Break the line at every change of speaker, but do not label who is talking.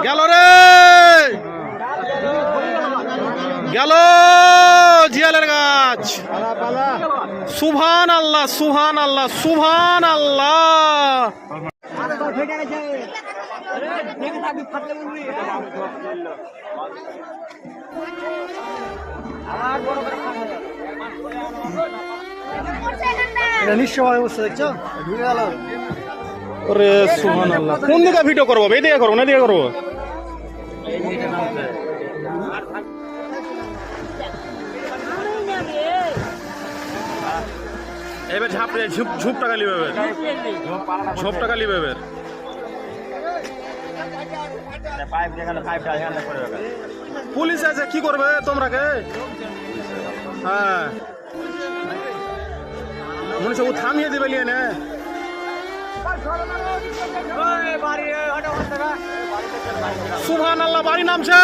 গেল রে, গেল জিয়ালের গাছ। সুবহান আল্লাহ, সুবহান আল্লাহ, সুবহান আল্লাহ। ওরে সুবহান আল্লাহ। কোন দিকে ভিডিও করবো? এই দিকে করবো না দিকে করবো? এবার ঝাপড়ে ঝুপ টাকা লিবে, ঝোপ টাকা লিবে। পুলিশ আছে, কি করবে তোমরা কে? হ্যাঁ, মনে হচ্ছে ও থামিয়ে দেবে লিয়ে না। সুবহান আল্লাহ, বাড়ি নামছে।